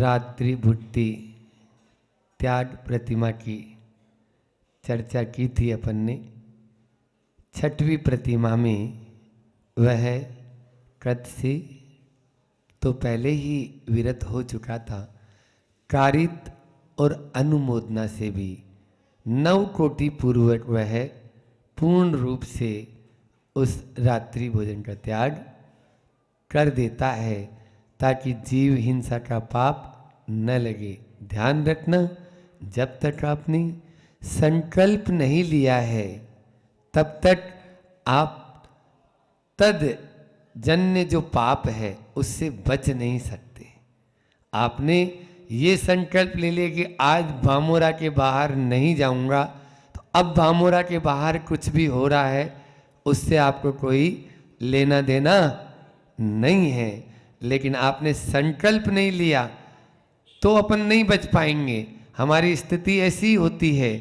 रात्रि बुट्टी त्याग प्रतिमा की चर्चा की थी अपन ने। छठवीं प्रतिमा में वह कृतसी तो पहले ही विरत हो चुका था, कारित और अनुमोदना से भी 9 कोटि पूर्वक वह पूर्ण रूप से उस रात्रि भोजन का त्याग कर देता है, ताकि जीव हिंसा का पाप न लगे। ध्यान रखना, जब तक आपने संकल्प नहीं लिया है तब तक आप तद जन्य जो पाप है उससे बच नहीं सकते। आपने ये संकल्प ले लिया कि आज भामोरा के बाहर नहीं जाऊंगा, तो अब भामोरा के बाहर कुछ भी हो रहा है उससे आपको कोई लेना देना नहीं है। लेकिन आपने संकल्प नहीं लिया तो अपन नहीं बच पाएंगे। हमारी स्थिति ऐसी होती है,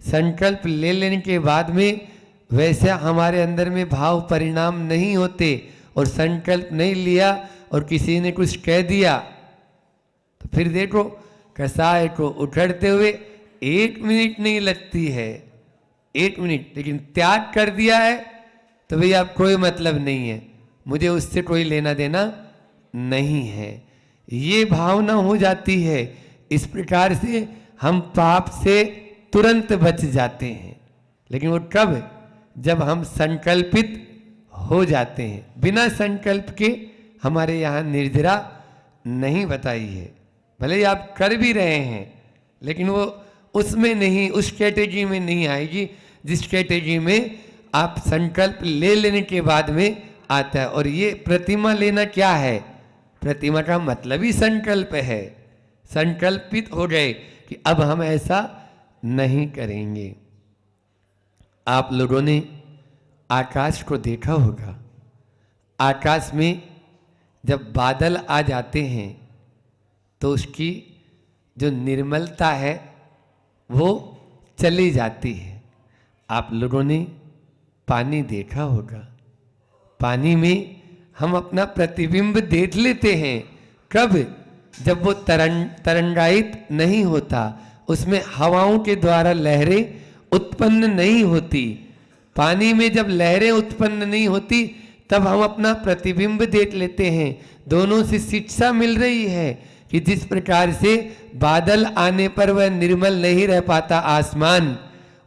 संकल्प ले लेने के बाद में वैसा हमारे अंदर में भाव परिणाम नहीं होते, और संकल्प नहीं लिया और किसी ने कुछ कह दिया तो फिर देखो कसाय को उखड़ते हुए 1 मिनट नहीं लगती है, 1 मिनट। लेकिन त्याग कर दिया है तो भैया अब कोई मतलब नहीं है, मुझे उससे कोई लेना देना नहीं है, ये भावना हो जाती है। इस प्रकार से हम पाप से तुरंत बच जाते हैं। लेकिन वो कब? जब हम संकल्पित हो जाते हैं। बिना संकल्प के हमारे यहाँ निर्जरा नहीं बताई है। भले ही आप कर भी रहे हैं लेकिन वो उसमें नहीं, उस कैटेगरी में नहीं आएगी जिस कैटेगरी में आप संकल्प ले लेने के बाद में आता है। और ये प्रतिमा लेना क्या है? प्रतिमा का मतलब ही संकल्प है। संकल्पित हो गए कि अब हम ऐसा नहीं करेंगे। आप लोगों ने आकाश को देखा होगा। आकाश में जब बादल आ जाते हैं तो उसकी जो निर्मलता है वो चली जाती है। आप लोगों ने पानी देखा होगा। पानी में हम अपना प्रतिबिंब देख लेते हैं। कब? जब वो तरंगायित नहीं होता, उसमें हवाओं के द्वारा लहरें उत्पन्न नहीं होती। पानी में जब लहरें उत्पन्न नहीं होती तब हम अपना प्रतिबिंब देख लेते हैं। दोनों से शिक्षा मिल रही है कि जिस प्रकार से बादल आने पर वह निर्मल नहीं रह पाता आसमान,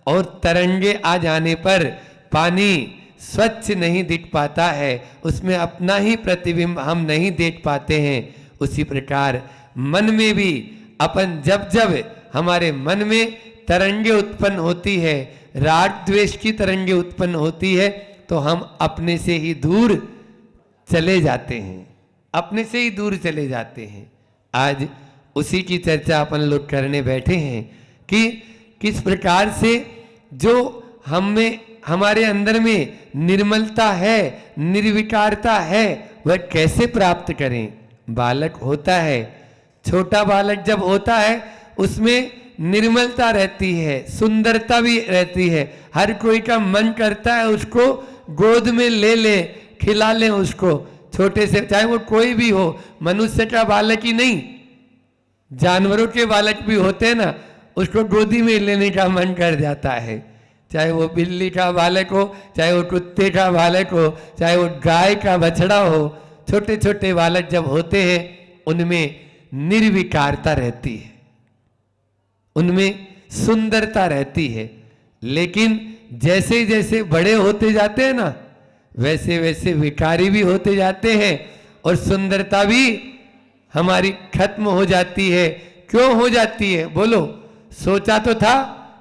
और तरंगे आ जाने पर पानी स्वच्छ नहीं दिख पाता है, उसमें अपना ही प्रतिबिंब हम नहीं देख पाते हैं। उसी प्रकार मन में भी अपन जब जब हमारे मन में तरंगे उत्पन्न होती है, राग द्वेष की तरंगे उत्पन्न होती है, तो हम अपने से ही दूर चले जाते हैं, अपने से ही दूर चले जाते हैं। आज उसी की चर्चा अपन लोग करने बैठे हैं कि किस प्रकार से जो हमें हमारे अंदर में निर्मलता है, निर्विकारता है, वह कैसे प्राप्त करें। बालक होता है, छोटा बालक जब होता है उसमें निर्मलता रहती है, सुंदरता भी रहती है। हर कोई का मन करता है उसको गोद में ले ले, खिला ले उसको, छोटे से, चाहे वो कोई भी हो। मनुष्य का बालक ही नहीं, जानवरों के बालक भी होते हैं ना, उसको गोदी में लेने का मन कर जाता है। चाहे वो बिल्ली का बालक हो, चाहे वो कुत्ते का बालक हो, चाहे वो गाय का बछड़ा हो, छोटे छोटे बालक जब होते हैं उनमें निर्विकारता रहती है, उनमें सुंदरता रहती है। लेकिन जैसे जैसे बड़े होते जाते हैं ना, वैसे वैसे विकारी भी होते जाते हैं और सुंदरता भी हमारी खत्म हो जाती है। क्यों हो जाती है बोलो? सोचा तो था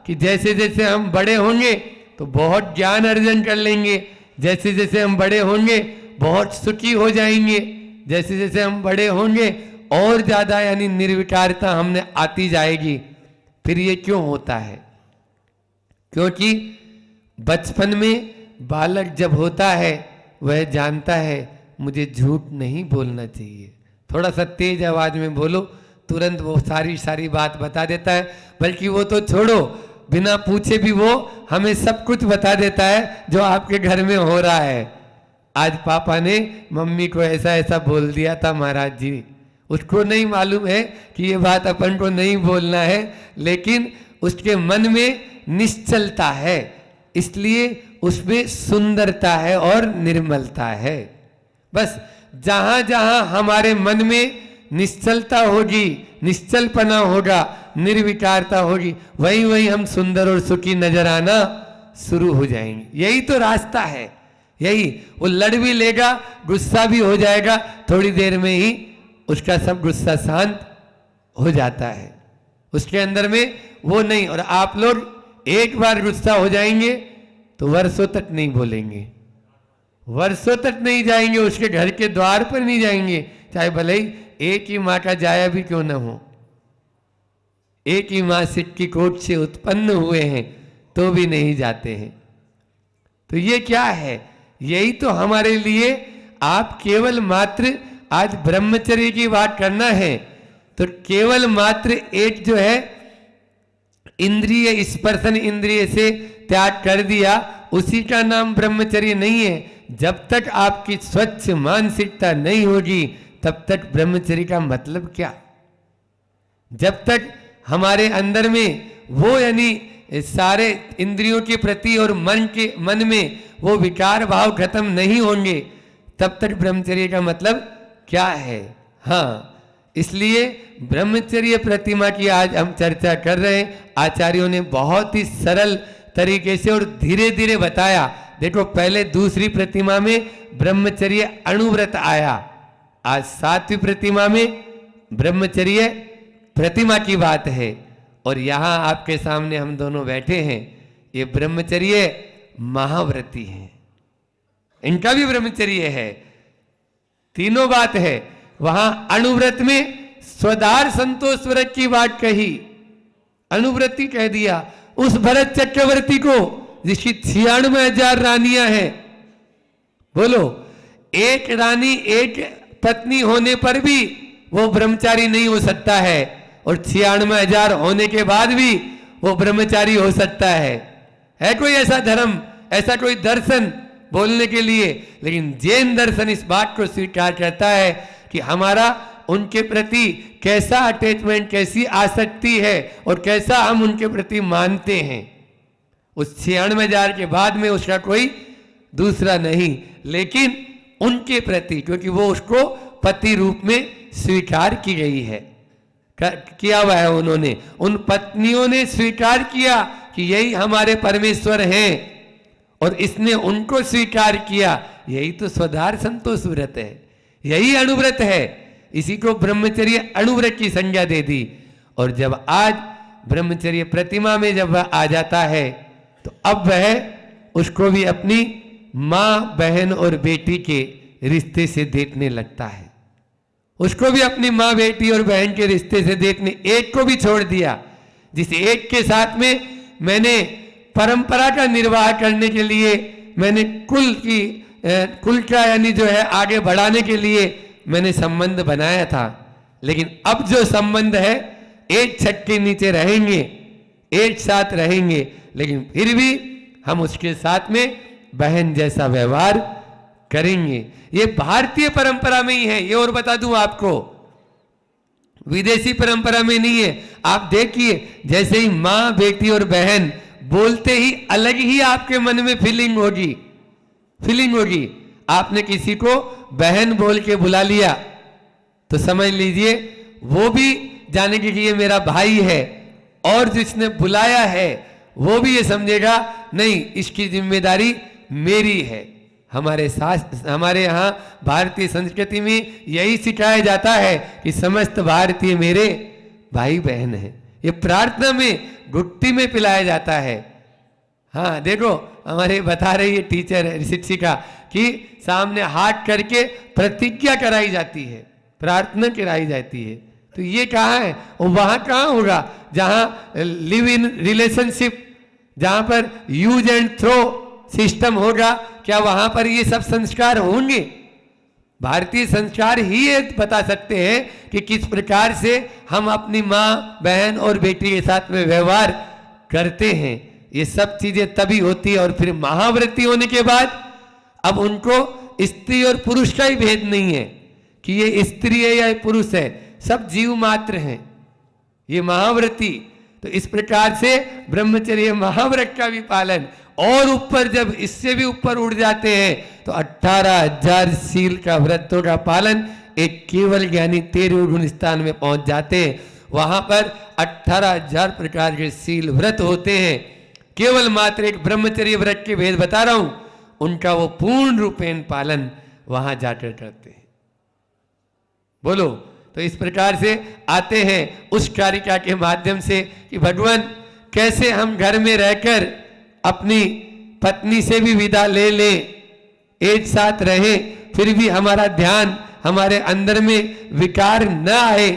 कि जैसे जैसे हम बड़े होंगे तो बहुत ज्ञान अर्जन कर लेंगे, जैसे जैसे हम बड़े होंगे बहुत सुखी हो जाएंगे, जैसे जैसे हम बड़े होंगे और ज्यादा यानी निर्विकारता हमने आती जाएगी। फिर ये क्यों होता है? क्योंकि बचपन में बालक जब होता है वह जानता है मुझे झूठ नहीं बोलना चाहिए। थोड़ा सा तेज आवाज में बोलो, तुरंत वो सारी बात बता देता है। बल्कि वो तो छोड़ो, बिना पूछे भी वो हमें सब कुछ बता देता है जो आपके घर में हो रहा है। आज पापा ने मम्मी को ऐसा ऐसा बोल दिया था महाराज जी, उसको नहीं मालूम है कि ये बात अपन को नहीं बोलना है, लेकिन उसके मन में निश्चलता है, इसलिए उसमें सुंदरता है और निर्मलता है। बस जहां जहां हमारे मन में निश्चलता होगी, निश्चलपना होगा, निर्विकारता होगी, वहीं वहीं हम सुंदर और सुखी नजर आना शुरू हो जाएंगे। यही तो रास्ता है, यही। वो लड़ भी लेगा, गुस्सा भी हो जाएगा, थोड़ी देर में ही उसका सब गुस्सा शांत हो जाता है, उसके अंदर में वो नहीं। और आप लोग एक बार गुस्सा हो जाएंगे तो वर्षों तक नहीं बोलेंगे, वर्षों तक नहीं जाएंगे, उसके घर के द्वार पर नहीं जाएंगे, चाहे भले ही एक ही माँ का जाया भी क्यों न हो, एक ही माँ सिक्की कोट से उत्पन्न हुए हैं तो भी नहीं जाते हैं। तो ये क्या है? यही तो हमारे लिए, आप केवल मात्र आज ब्रह्मचर्य की बात करना है तो केवल मात्र एक जो है इंद्रिय, स्पर्शन इंद्रिय से त्याग कर दिया, उसी का नाम ब्रह्मचर्य नहीं है। जब तक आपकी स्वच्छ मानसिकता नहीं होगी तब तक ब्रह्मचर्य का मतलब क्या? जब तक हमारे अंदर में वो यानी सारे इंद्रियों के प्रति और मन में वो विकार भाव खत्म नहीं होंगे तब तक ब्रह्मचर्य का मतलब क्या है? हाँ, इसलिए ब्रह्मचर्य प्रतिमा की आज हम चर्चा कर रहे हैं। आचार्यों ने बहुत ही सरल तरीके से और धीरे धीरे बताया। देखो, पहले दूसरी प्रतिमा में ब्रह्मचर्य अणुव्रत आया, आज सातवीं प्रतिमा में ब्रह्मचर्य प्रतिमा की बात है। और यहां आपके सामने हम दोनों बैठे हैं, ये ब्रह्मचर्य महाव्रती हैं, इनका भी ब्रह्मचर्य है। तीनों बात है। वहां अणुव्रत में स्वदार संतोष व्रत की बात कही, अणुव्रती कह दिया। उस भरत चक्रवर्ती को जिसकी 96,000 रानियां हैं, बोलो, एक रानी एक पत्नी होने पर भी वो ब्रह्मचारी नहीं हो सकता है, और 96,000 होने के बाद भी वो ब्रह्मचारी हो सकता है कोई ऐसा धर्म, ऐसा कोई दर्शन बोलने के लिए? लेकिन जैन दर्शन इस बात को स्वीकार करता है कि हमारा उनके प्रति कैसा अटैचमेंट, कैसी आसक्ति है और कैसा हम उनके प्रति मानते हैं। उस 96,000 के बाद में उसका कोई दूसरा नहीं, लेकिन उनके प्रति, क्योंकि वो उसको पति रूप में स्वीकार की गई है, किया हुआ है उन्होंने। उन पत्नियों ने स्वीकार किया कि यही हमारे परमेश्वर हैं और इसने उनको स्वीकार किया। यही तो स्वधार संतोष व्रत है, यही अणुव्रत है। इसी को ब्रह्मचर्य अणुव्रत की संज्ञा दे दी। और जब आज ब्रह्मचर्य प्रतिमा में जब वह आ जाता है तो अब वह उसको भी अपनी माँ, बहन और बेटी के रिश्ते से देखने लगता है, उसको भी अपनी माँ, बेटी और बहन के रिश्ते से देखने, एक को भी छोड़ दिया जिस एक के साथ में मैंने परंपरा का निर्वाह करने के लिए, मैंने कुल का यानी जो है आगे बढ़ाने के लिए मैंने संबंध बनाया था। लेकिन अब जो संबंध है, एक छत के नीचे रहेंगे, एक साथ रहेंगे, लेकिन फिर भी हम उसके साथ में बहन जैसा व्यवहार करेंगे। ये भारतीय परंपरा में ही है, ये और बता दूं आपको, विदेशी परंपरा में नहीं है। आप देखिए, जैसे ही माँ, बेटी और बहन बोलते ही अलग ही आपके मन में फीलिंग होगी। आपने किसी को बहन बोल के बुला लिया तो समझ लीजिए वो भी जानेगी कि ये मेरा भाई है, और जिसने बुलाया है वो भी ये समझेगा नहीं, इसकी जिम्मेदारी मेरी है। हमारे यहाँ भारतीय संस्कृति में यही सिखाया जाता है कि समस्त भारतीय मेरे भाई बहन हैं। ये प्रार्थना में, गुट्टी में पिलाया जाता है। हाँ, देखो, हमारे बता रही है टीचर, शिक्षिका, कि सामने हाथ करके प्रतिज्ञा कराई जाती है, प्रार्थना कराई जाती है। तो ये कहाँ है? और वहाँ कहाँ होगा जहाँ लिव इन रिलेशनशिप, जहाँ पर यूज एंड थ्रो सिस्टम होगा, क्या वहाँ पर ये सब संस्कार होंगे? भारतीय संस्कार ही ये बता सकते हैं कि किस प्रकार से हम अपनी माँ, बहन और बेटी के साथ में व्यवहार करते हैं। ये सब चीजें तभी होती है। और फिर महाव्रती होने के बाद अब उनको स्त्री और पुरुष का ही भेद नहीं है कि ये स्त्री है या पुरुष है, सब जीव मात्र हैं, ये महाव्रती। तो इस प्रकार से ब्रह्मचर्य महाव्रत का भी पालन, और ऊपर जब इससे भी ऊपर उड़ जाते हैं तो 18,000 शील का व्रतों का पालन। एक केवल ज्ञानी 13वें गुण स्थान में पहुंच जाते हैं, वहां पर 18,000 प्रकार के शील व्रत होते हैं। केवल मात्र एक ब्रह्मचर्य व्रत के भेद बता रहा हूं, उनका वो पूर्ण रूपेण पालन वहां जाकर करते हैं। बोलो, तो इस प्रकार से आते हैं उस कारिका के माध्यम से कि भगवान कैसे हम घर में रहकर अपनी पत्नी से भी विदा ले ले, एक साथ रहे, फिर भी हमारा ध्यान हमारे अंदर में विकार न आए।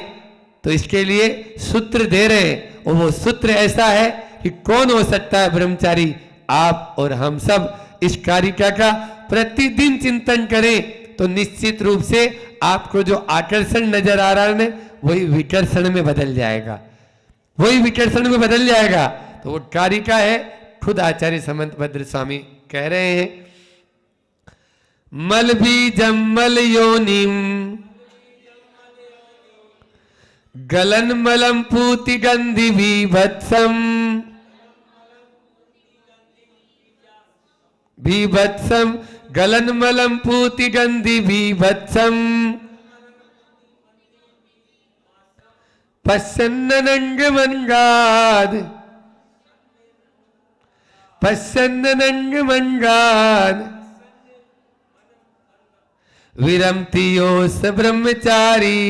तो इसके लिए सूत्र दे रहे हैं, और वो सूत्र ऐसा है कि कौन हो सकता है ब्रह्मचारी? आप और हम सब इस कारिका का प्रतिदिन चिंतन करें तो निश्चित रूप से आपको जो आकर्षण नजर आ रहा है वही विकर्षण में बदल जाएगा, वही विकर्षण में बदल जाएगा। तो वो कारिका है, खुद आचार्य समंत भद्र स्वामी कह रहे हैं, मल बीजम मल योनिम गलन मलम पूति गंधि बीभत्सम बीभत्सम गलन मलम पूति गंधि बीभत्सम पश्यन्ननंग मंगाद पश्यन्ननंग मंगाद विरमतियोस ब्रह्मचारी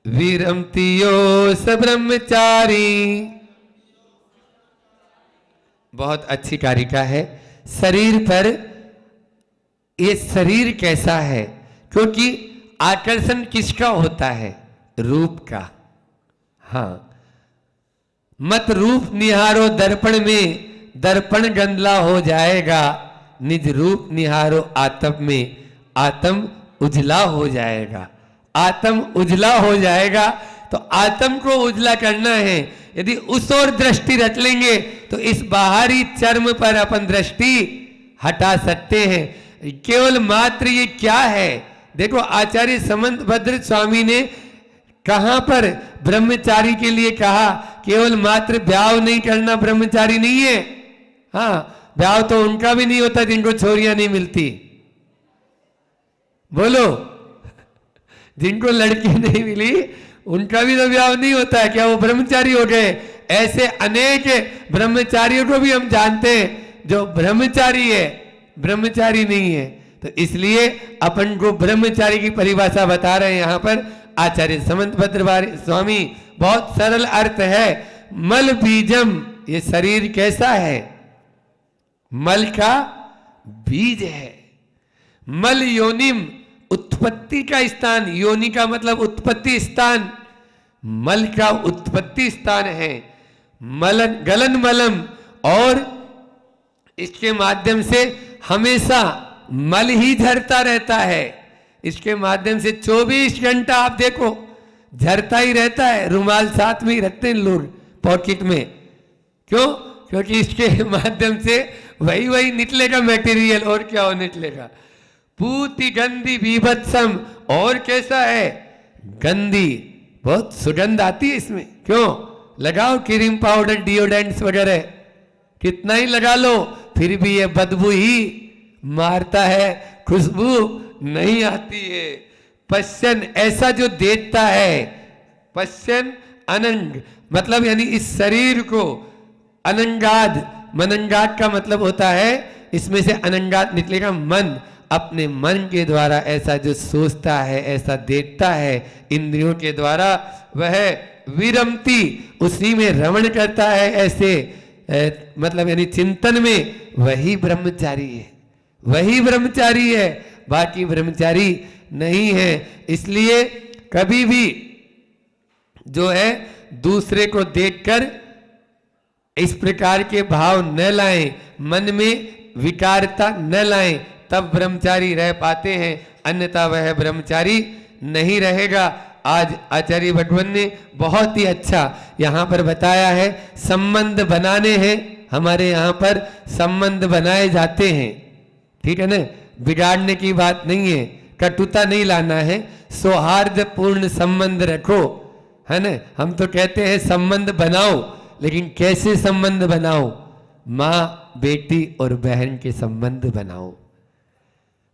विरमतियोस ब्रह्मचारी। बहुत अच्छी कारिका है। शरीर पर, ये शरीर कैसा है? क्योंकि आकर्षण किसका होता है? रूप का। हाँ, मत रूप निहारो दर्पण में, दर्पण गंदला हो जाएगा, निज रूप निहारो आत्म में, आत्म उजला हो जाएगा, आत्म उजला हो जाएगा। तो आत्म को उजला करना है, यदि उस ओर दृष्टि रख लेंगे तो इस बाहरी चर्म पर अपन दृष्टि हटा सकते हैं। केवल मात्र ये क्या है? देखो, आचार्य समंत भद्र स्वामी ने कहां पर ब्रह्मचारी के लिए कहा केवल मात्र ब्याह नहीं करना ब्रह्मचारी नहीं है। हाँ, ब्याह तो उनका भी नहीं होता जिनको छोरियां नहीं मिलती। बोलो, जिनको लड़की नहीं मिली उनका भी तो ब्याह नहीं होता है, क्या वो ब्रह्मचारी हो गए? ऐसे अनेक ब्रह्मचारियों को भी हम जानते हैं जो ब्रह्मचारी है, ब्रह्मचारी नहीं है। तो इसलिए अपन को ब्रह्मचारी की परिभाषा बता रहे हैं यहां पर आचार्य समंत भद्र स्वामी। बहुत सरल अर्थ है। मल बीजम, ये शरीर कैसा है? मल का बीज है। मल योनिम, उत्पत्ति का स्थान। योनि का मतलब उत्पत्ति स्थान, मल का उत्पत्ति स्थान है। मलन गलन मलम, और इसके माध्यम से हमेशा मल ही झरता रहता है। इसके माध्यम से 24 घंटा आप देखो झरता ही रहता है। रुमाल साथ में ही रखते हैं लोग पॉकेट में, क्यों? क्योंकि इसके माध्यम से वही निकलेगा मटेरियल, और क्या हो निकलेगा। पूति गंधी बीभत्सम, और कैसा है? गंदी, बहुत सुगंध आती है इसमें। क्यों? लगाओ क्रीम पाउडर डिओडेंट्स वगैरह, कितना ही लगा लो फिर भी ये बदबू ही मारता है, खुशबू नहीं आती है। पश्यन, ऐसा जो देखता है, पश्यन अनंग मतलब यानी इस शरीर को, अनंगाद, मनंगाद का मतलब होता है इसमें से अनंगाद निकलेगा मन। अपने मन के द्वारा ऐसा जो सोचता है, ऐसा देखता है इंद्रियों के द्वारा, वह विरमती, उसी में रमण करता है। ऐसे मतलब यानी चिंतन में, वही ब्रह्मचारी है, वही ब्रह्मचारी है, बाकी ब्रह्मचारी नहीं है। इसलिए कभी भी जो है दूसरे को देखकर इस प्रकार के भाव न लाएं, मन में विकारता न लाएं, तब ब्रह्मचारी रह पाते हैं, अन्यथा वह ब्रह्मचारी नहीं रहेगा। आज आचार्य भगवान ने बहुत ही अच्छा यहाँ पर बताया है। संबंध बनाने हैं, हमारे यहाँ पर संबंध बनाए जाते हैं, ठीक है ना। बिगाड़ने की बात नहीं है, कटुता नहीं लाना है, सौहार्दपूर्ण संबंध रखो, है ना। हम तो कहते हैं संबंध बनाओ, लेकिन कैसे संबंध बनाओ? माँ बेटी और बहन के संबंध बनाओ,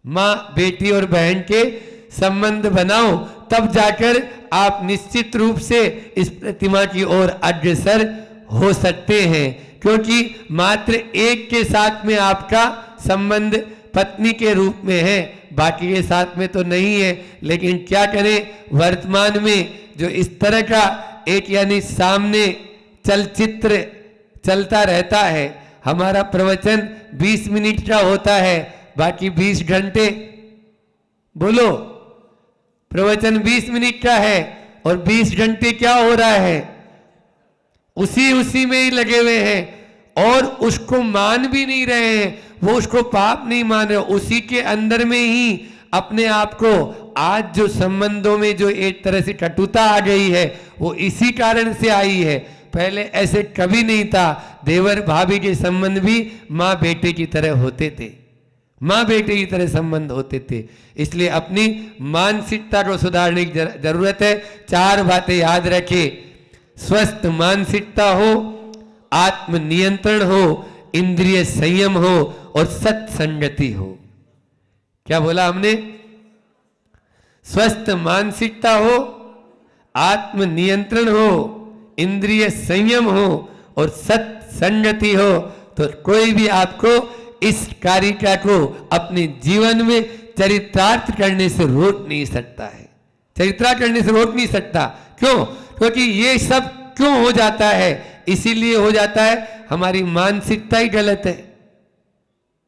माँ बेटी और बहन के संबंध बनाओ, तब जाकर आप निश्चित रूप से इस प्रतिमा की ओर अग्रसर हो सकते हैं। क्योंकि मात्र एक के साथ में आपका संबंध पत्नी के रूप में है, बाकी के साथ में तो नहीं है। लेकिन क्या करें, वर्तमान में जो इस तरह का एक यानी सामने चलचित्र चलता रहता है। हमारा प्रवचन 20 मिनट का होता है, बाकी 20 घंटे, बोलो, प्रवचन 20 मिनट का है और 20 घंटे क्या हो रहा है? उसी में ही लगे हुए हैं और उसको मान भी नहीं रहे हैं, वो उसको पाप नहीं मान रहे, उसी के अंदर में ही अपने आप को, आज जो संबंधों में जो एक तरह से कटुता आ गई है वो इसी कारण से आई है। पहले ऐसे कभी नहीं था। देवर भाभी के संबंध भी माँ बेटे की तरह होते थे, माँ बेटे की तरह संबंध होते थे। इसलिए अपनी मानसिकता को सुधारने की जरूरत है। 4 बातें याद रखें। स्वस्थ मानसिकता हो, आत्मनियंत्रण हो, इंद्रिय संयम हो और सत्संगति हो। क्या बोला हमने? स्वस्थ मानसिकता हो, आत्मनियंत्रण हो, इंद्रिय संयम हो और सत्संगति हो, तो कोई भी आपको इस कारिका को अपने जीवन में चरितार्थ करने से रोक नहीं सकता है, चरितार्थ करने से रोक नहीं सकता। क्यों? क्योंकि ये सब क्यों हो जाता है? इसीलिए हो जाता है हमारी मानसिकता ही गलत है,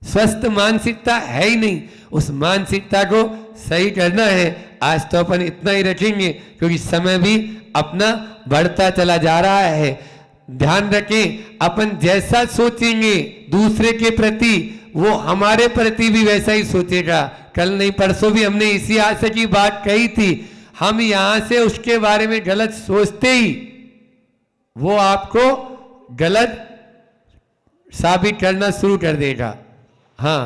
स्वस्थ मानसिकता है ही नहीं। उस मानसिकता को सही करना है। आज तो अपन इतना ही रखेंगे क्योंकि समय भी अपना बढ़ता चला जा रहा है। ध्यान रखें, अपन जैसा सोचेंगे दूसरे के प्रति, वो हमारे प्रति भी वैसा ही सोचेगा। कल नहीं परसों भी हमने इसी आशय की बात कही थी। हम यहां से उसके बारे में गलत सोचते ही वो आपको गलत साबित करना शुरू कर देगा। हाँ,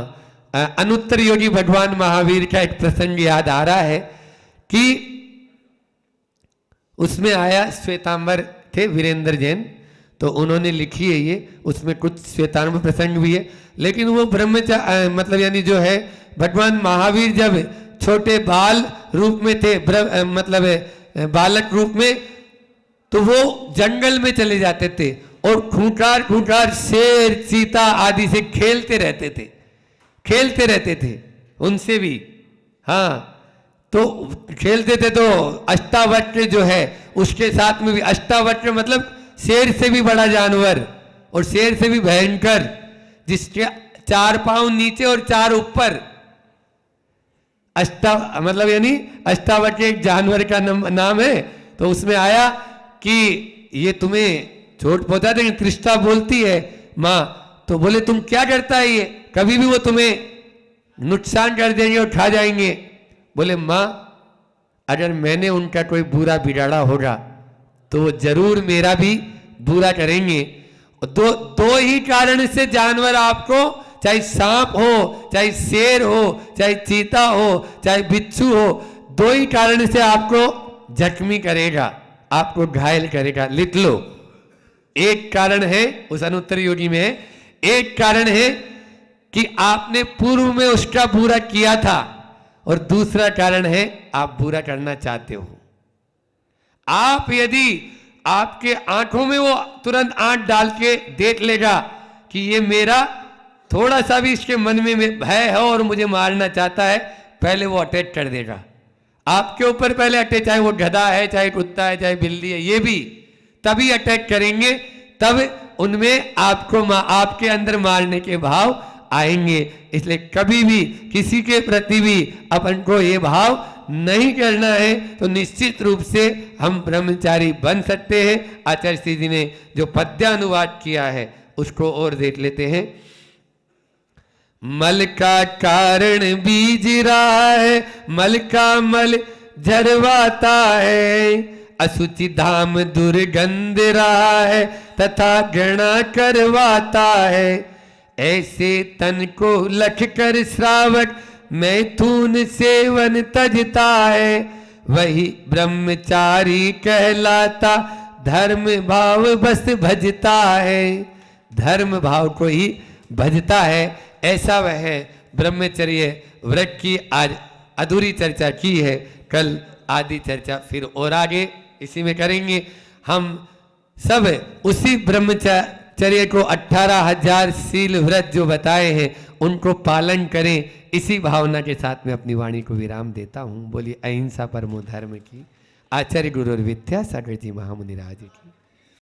अनुत्तर योगी भगवान महावीर का एक प्रसंग याद आ रहा है कि उसमें आया, श्वेतांबर थे वीरेंद्र जैन, तो उन्होंने लिखी है ये, उसमें कुछ श्वेतांबर प्रसंग भी है। लेकिन वो ब्रह्मचारी मतलब यानी जो है भगवान महावीर जब छोटे बाल रूप में थे, मतलब बालक रूप में, तो वो जंगल में चले जाते थे और खूंखार खूंखार शेर चीता आदि से खेलते रहते थे उनसे भी। हाँ, तो खेलते थे तो अष्टावक्र जो है उसके साथ में भी, अष्टावक्र मतलब शेर से भी बड़ा जानवर और शेर से भी भयंकर, जिसके 4 पांव नीचे और 4 ऊपर। मतलब यानी अष्टावक्र एक जानवर का नाम है। तो उसमें आया कि ये तुम्हें चोट पहुंचा देंगे। कृष्णा बोलती है माँ, तो बोले तुम क्या करता है ये, कभी भी वो तुम्हें नुकसान कर देंगे और खा जाएंगे। बोले माँ, अगर मैंने उनका कोई बुरा बिगाड़ा होगा तो वो जरूर मेरा भी बुरा करेंगे। दो ही कारण से जानवर आपको, चाहे सांप हो, चाहे शेर हो, चाहे चीता हो, चाहे बिच्छू हो, 2 ही कारण से आपको जख्मी करेगा, आपको घायल करेगा। लिख लो, एक कारण है उस अनुत्तर योगी में, एक कारण है कि आपने पूर्व में उसका बुरा किया था, और दूसरा कारण है आप बुरा करना चाहते हो। आप यदि आपके आंखों में वो तुरंत आंख डाल के देख लेगा कि ये मेरा थोड़ा सा भी इसके मन में भय है और मुझे मारना चाहता है, पहले वो अटैक कर देगा आपके ऊपर, पहले अटैक, चाहे वो गधा है, चाहे कुत्ता है, चाहे बिल्ली है, ये भी तभी अटैक करेंगे, तब उनमें आपको आपके अंदर मारने के भाव आएंगे। इसलिए कभी भी किसी के प्रति भी अपन को ये भाव नहीं करना है, तो निश्चित रूप से हम ब्रह्मचारी बन सकते हैं। आचार्य श्री जी ने जो पद्यानुवाद किया है उसको और देख लेते हैं। मल का कारण बीज रहा है, मल का मल झरवाता है, असुचि धाम दुर्गंध रहा है, तथा घृणा करवाता है। ऐसे तन को लख कर श्रावक मैथुन सेवन तजता है, वही ब्रह्मचारी कहलाता। धर्म भाव बस भजता है, धर्म भाव को ही भजता है, ऐसा वह ब्रह्मचर्य व्रत की आज अधूरी चर्चा की है। कल आदि चर्चा फिर और आगे इसी में करेंगे। हम सब उसी ब्रह्मचर्य को 18,000 शील व्रत जो बताए हैं उनको पालन करें, इसी भावना के साथ में अपनी वाणी को विराम देता हूँ। बोलिए अहिंसा परमो धर्म की। आचार्य गुरु और विद्यासागर जी महामुनि राज की।